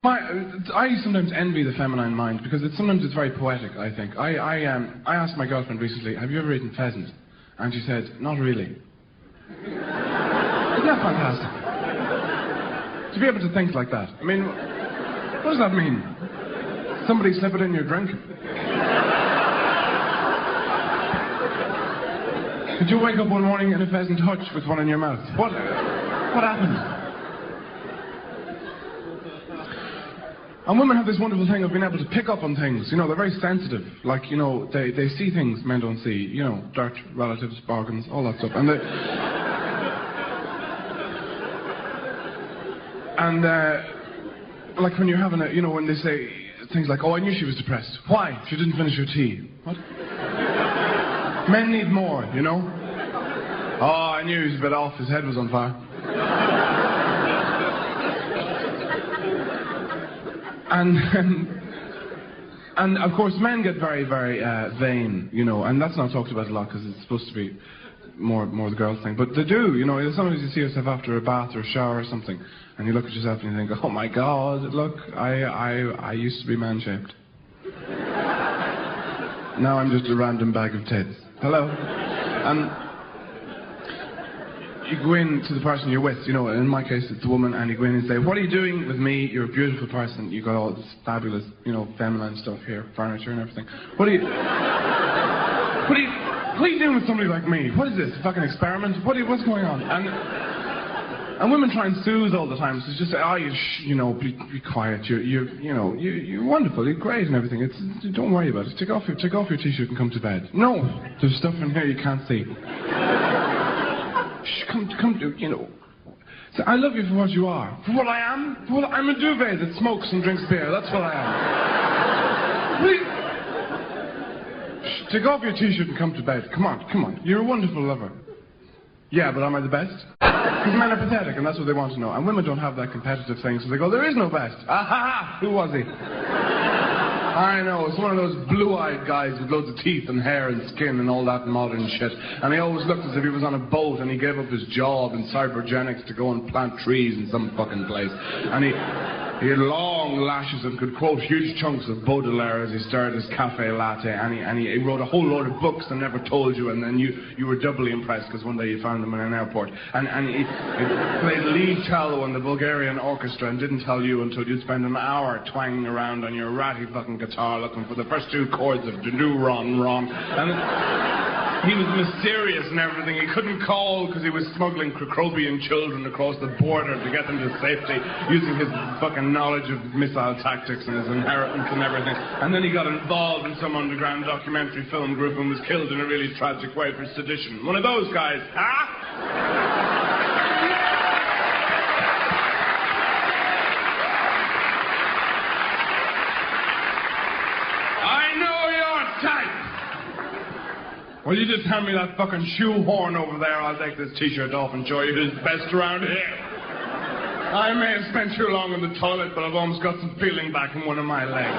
I sometimes envy the feminine mind because sometimes it's very poetic, I think. I asked my girlfriend recently, have you ever eaten pheasant? And she said, not really. Isn't that fantastic? To be able to think like that. I mean, what does that mean? Somebody slip it in your drink? Did you wake up one morning in a pheasant hutch with one in your mouth? What happened? And women have this wonderful thing of being able to pick up on things. You know, they're very sensitive. Like, you know, they see things men don't see. You know, dirt, relatives, bargains, all that stuff. And like when you're having a, you know, when they say things like, oh, I knew she was depressed. Why? She didn't finish her tea. What? Men need more, you know? Oh, I knew he was a bit off. His head was on fire. And of course, men get very, very vain, you know, and that's not talked about a lot because it's supposed to be more the girls' thing. But they do, you know. Sometimes you see yourself after a bath or a shower or something, and you look at yourself and you think, oh my God, look, I used to be man-shaped. Now I'm just a random bag of tits. Hello. And you go in to the person you're with, you know, in my case it's a woman, and you go in and say, what are you doing with me? You're a beautiful person. You got all this fabulous, you know, feminine stuff here, furniture and everything. What are you doing with somebody like me? What is this, a fucking experiment? What's going on? And women try and soothe all the time, so just say, oh, you know, be quiet. You're wonderful. You're great and everything. Don't worry about it. Take off your t-shirt and come to bed. No, there's stuff in here you can't see. Shh, come, you know. So I love you for what you are. For what I am? I'm a duvet that smokes and drinks beer. That's what I am. Shh, take off your t-shirt and come to bed. Come on. You're a wonderful lover. Yeah, but am I the best? Because men are pathetic, and that's what they want to know. And women don't have that competitive thing, so they go, there is no best. Ah ha ha! Who was he? I know, it's one of those blue-eyed guys with loads of teeth and hair and skin and all that modern shit. And he always looked as if he was on a boat and he gave up his job in cybernetics to go and plant trees in some fucking place. And he had long lashes and could quote huge chunks of Baudelaire as he stirred his cafe latte. And he wrote a whole load of books and never told you. And then you were doubly impressed because one day you found him in an airport. And he played lead cello in the Bulgarian orchestra and didn't tell you until you'd spend an hour twanging around on your ratty fucking guitar looking for the first two chords of do ron. And he was mysterious and everything. He couldn't call because he was smuggling Crocrobian children across the border to get them to safety using his fucking knowledge of missile tactics and his inheritance and everything. And then he got involved in some underground documentary film group and was killed in a really tragic way for sedition. One of those guys, huh? Well, you just hand me that fucking shoehorn over there, I'll take this t-shirt off and show you who's best around here. I may have spent too long in the toilet, but I've almost got some feeling back in one of my legs.